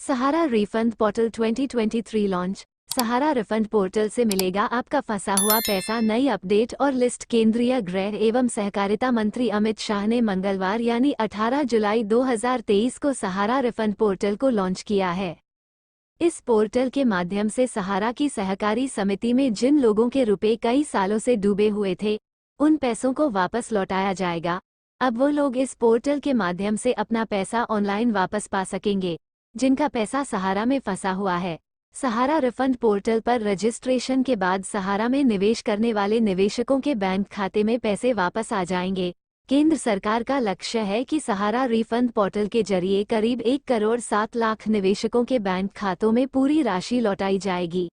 सहारा refund portal 2023 launch. सहारा refund portal से मिलेगा आपका फंसा हुआ पैसा। नई अपडेट और लिस्ट। केंद्रीय गृह एवं सहकारिता मंत्री अमित शाह ने मंगलवार यानी 18 जुलाई 2023 को सहारा रिफंड पोर्टल को लॉन्च किया है। इस पोर्टल के माध्यम से सहारा की सहकारी समिति में जिन लोगों के रुपए कई सालों से डूबे हुए थे, उन पैसों को वापस लौटाया जाएगा। अब वो लोग इस पोर्टल के माध्यम से अपना पैसा ऑनलाइन वापस पा सकेंगे, जिनका पैसा सहारा में फंसा हुआ है। सहारा रिफंड पोर्टल पर रजिस्ट्रेशन के बाद सहारा में निवेश करने वाले निवेशकों के बैंक खाते में पैसे वापस आ जाएंगे। केंद्र सरकार का लक्ष्य है कि सहारा रिफंड पोर्टल के जरिए करीब 1 करोड़ 7 लाख निवेशकों के बैंक खातों में पूरी राशि लौटाई जाएगी।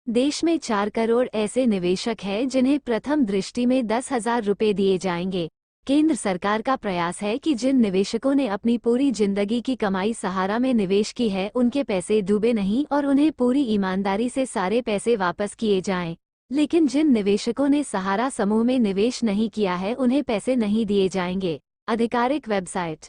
देश में 4 करोड़ ऐसे निवेशक हैं जिन्हें प्रथम दृष्टि में 10,000 रुपये दिए जाएंगे। केंद्र सरकार का प्रयास है कि जिन निवेशकों ने अपनी पूरी जिंदगी की कमाई सहारा में निवेश की है, उनके पैसे डूबे नहीं और उन्हें पूरी ईमानदारी से सारे पैसे वापस किए जाएं। लेकिन जिन निवेशकों ने सहारा समूह में निवेश नहीं किया है, उन्हें पैसे नहीं दिए जाएंगे। आधिकारिक वेबसाइट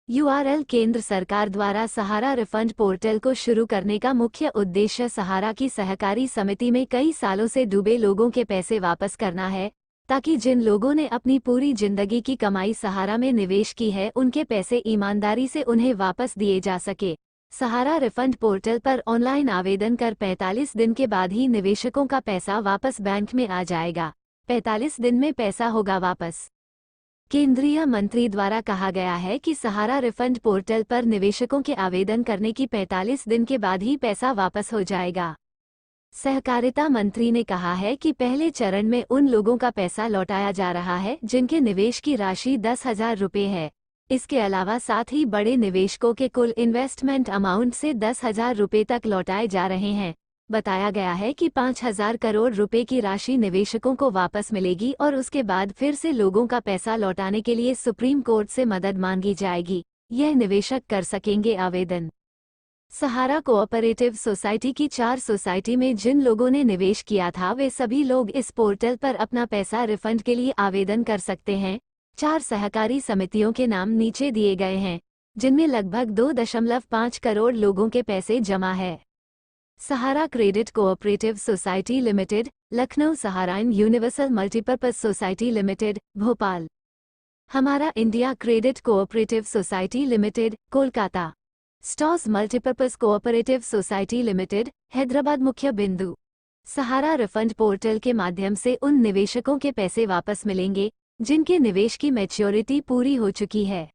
URL। केंद्र सरकार द्वारा सहारा रिफंड पोर्टल को शुरू करने का मुख्य उद्देश्य सहारा की सहकारी समिति में कई सालों से डूबे लोगों के पैसे वापस करना है, ताकि जिन लोगों ने अपनी पूरी जिंदगी की कमाई सहारा में निवेश की है, उनके पैसे ईमानदारी से उन्हें वापस दिए जा सके। सहारा रिफंड पोर्टल पर ऑनलाइन आवेदन कर 45 दिन के बाद ही निवेशकों का पैसा वापस बैंक में आ जाएगा। 45 दिन में पैसा होगा वापस। केंद्रीय मंत्री द्वारा कहा गया है कि सहारा रिफंड पोर्टल पर निवेशकों के आवेदन करने की 45 दिन के बाद ही पैसा वापस हो जाएगा। सहकारिता मंत्री ने कहा है कि पहले चरण में उन लोगों का पैसा लौटाया जा रहा है जिनके निवेश की राशि 10,000 रुपये है। इसके अलावा साथ ही बड़े निवेशकों के कुल इन्वेस्टमेंट अमाउंट से 10,000 रुपये तक लौटाए जा रहे हैं। बताया गया है कि 5,000 करोड़ रुपए की राशि निवेशकों को वापस मिलेगी और उसके बाद फिर से लोगों का पैसा लौटाने के लिए सुप्रीम कोर्ट से मदद मांगी जाएगी। यह निवेशक कर सकेंगे आवेदन। सहारा कोऑपरेटिव सोसाइटी की 4 सोसाइटी में जिन लोगों ने निवेश किया था, वे सभी लोग इस पोर्टल पर अपना पैसा रिफंड के लिए आवेदन कर सकते हैं। 4 सहकारी समितियों के नाम नीचे दिए गए हैं, जिनमें लगभग 2.5 करोड़ लोगों के पैसे जमा है। Sahara credit cooperative society limited, Lucknow. Sahara universal multipurpose society limited, Bhopal. Humara India credit cooperative society limited, Kolkata. Stars multipurpose cooperative society limited, Hyderabad मुख्य बिंदु। सहारा रिफंड पोर्टल के माध्यम से उन निवेशकों के पैसे वापस मिलेंगे जिनके निवेश की मैच्योरिटी पूरी हो चुकी है।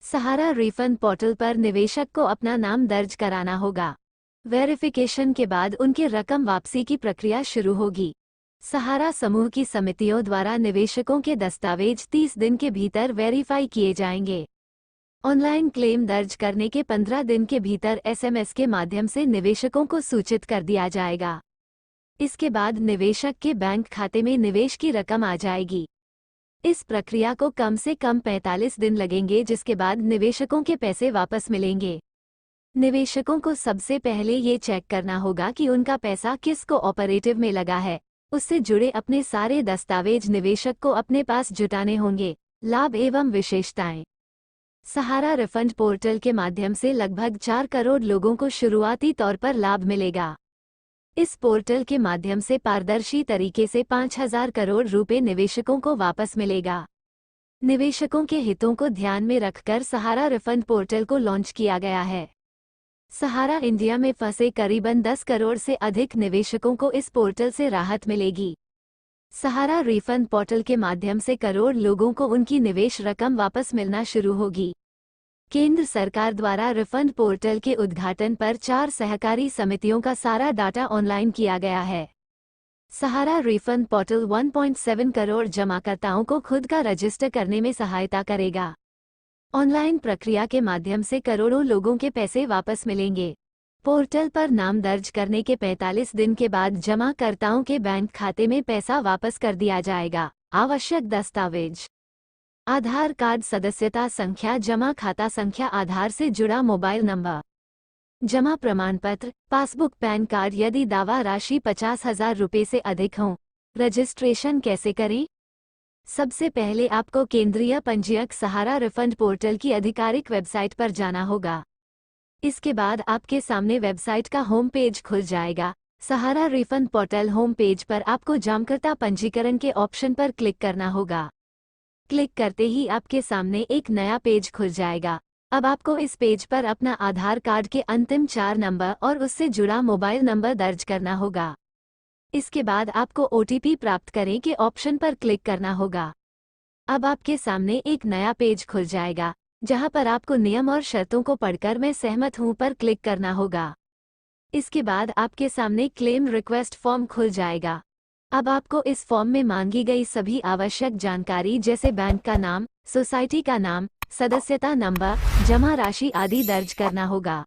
सहारा रिफंड पोर्टल पर निवेशक को अपना नाम दर्ज कराना होगा। वेरिफिकेशन के बाद उनकी रकम वापसी की प्रक्रिया शुरू होगी। सहारा समूह की समितियों द्वारा निवेशकों के दस्तावेज 30 दिन के भीतर वेरीफाई किए जाएंगे। ऑनलाइन क्लेम दर्ज करने के 15 दिन के भीतर SMS के माध्यम से निवेशकों को सूचित कर दिया जाएगा। इसके बाद निवेशक के बैंक खाते में निवेश की रकम आ जाएगी। इस प्रक्रिया को कम से कम 45 दिन लगेंगे, जिसके बाद निवेशकों के पैसे वापस मिलेंगे। निवेशकों को सबसे पहले ये चेक करना होगा कि उनका पैसा किस कोऑपरेटिव में लगा है। उससे जुड़े अपने सारे दस्तावेज निवेशक को अपने पास जुटाने होंगे। लाभ एवं विशेषताएं। सहारा रिफंड पोर्टल के माध्यम से लगभग 4 करोड़ लोगों को शुरुआती तौर पर लाभ मिलेगा। इस पोर्टल के माध्यम से पारदर्शी तरीके से 5,000 करोड़ रुपए निवेशकों को वापस मिलेगा। निवेशकों के हितों को ध्यान में रखकर सहारा रिफंड पोर्टल को लॉन्च किया गया है। सहारा इंडिया में फंसे करीबन 10 करोड़ से अधिक निवेशकों को इस पोर्टल से राहत मिलेगी। सहारा रिफंड पोर्टल के माध्यम से करोड़ लोगों को उनकी निवेश रकम वापस मिलना शुरू होगी। केंद्र सरकार द्वारा रिफंड पोर्टल के उद्घाटन पर 4 सहकारी समितियों का सारा डाटा ऑनलाइन किया गया है। सहारा रिफंड पोर्टल 1.7 करोड़ जमाकर्ताओं को खुद का रजिस्टर करने में सहायता करेगा। ऑनलाइन प्रक्रिया के माध्यम से करोड़ों लोगों के पैसे वापस मिलेंगे। पोर्टल पर नाम दर्ज करने के 45 दिन के बाद जमाकर्ताओं के बैंक खाते में पैसा वापस कर दिया जाएगा। आवश्यक दस्तावेज: आधार कार्ड, सदस्यता संख्या, जमा खाता संख्या, आधार से जुड़ा मोबाइल नंबर, जमा प्रमाण पत्र, पासबुक, पैन कार्ड यदि दावा राशि 50,000 रुपये से अधिक हो। रजिस्ट्रेशन कैसे करें? सबसे पहले आपको केंद्रीय पंजीयक सहारा रिफंड पोर्टल की आधिकारिक वेबसाइट पर जाना होगा। इसके बाद आपके सामने वेबसाइट का होम पेज खुल जाएगा। सहारा रिफंड पोर्टल होम पेज पर आपको जामकर्ता पंजीकरण के ऑप्शन पर क्लिक करना होगा। क्लिक करते ही आपके सामने एक नया पेज खुल जाएगा। अब आपको इस पेज पर अपना आधार कार्ड के अंतिम 4 नंबर और उससे जुड़ा मोबाइल नंबर दर्ज करना होगा। इसके बाद आपको OTP प्राप्त करें के ऑप्शन पर क्लिक करना होगा। अब आपके सामने एक नया पेज खुल जाएगा, जहां पर आपको नियम और शर्तों को पढ़कर मैं सहमत हूं पर क्लिक करना होगा। इसके बाद आपके सामने क्लेम रिक्वेस्ट फॉर्म खुल जाएगा। अब आपको इस फॉर्म में मांगी गई सभी आवश्यक जानकारी जैसे बैंक का नाम, सोसाइटी का नाम, सदस्यता नंबर, जमा राशि आदि दर्ज करना होगा।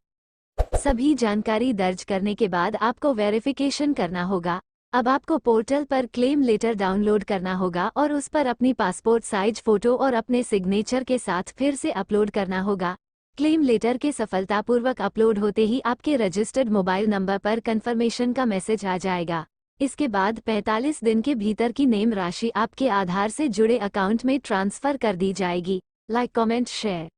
सभी जानकारी दर्ज करने के बाद आपको वेरिफिकेशन करना होगा। अब आपको पोर्टल पर क्लेम लेटर डाउनलोड करना होगा और उस पर अपनी पासपोर्ट साइज फोटो और अपने सिग्नेचर के साथ फिर से अपलोड करना होगा। क्लेम लेटर के सफलतापूर्वक अपलोड होते ही आपके रजिस्टर्ड मोबाइल नंबर पर कंफर्मेशन का मैसेज आ जाएगा। इसके बाद 45 दिन के भीतर की नेम राशि आपके आधार से जुड़े अकाउंट में ट्रांसफर कर दी जाएगी। Like, comment, share.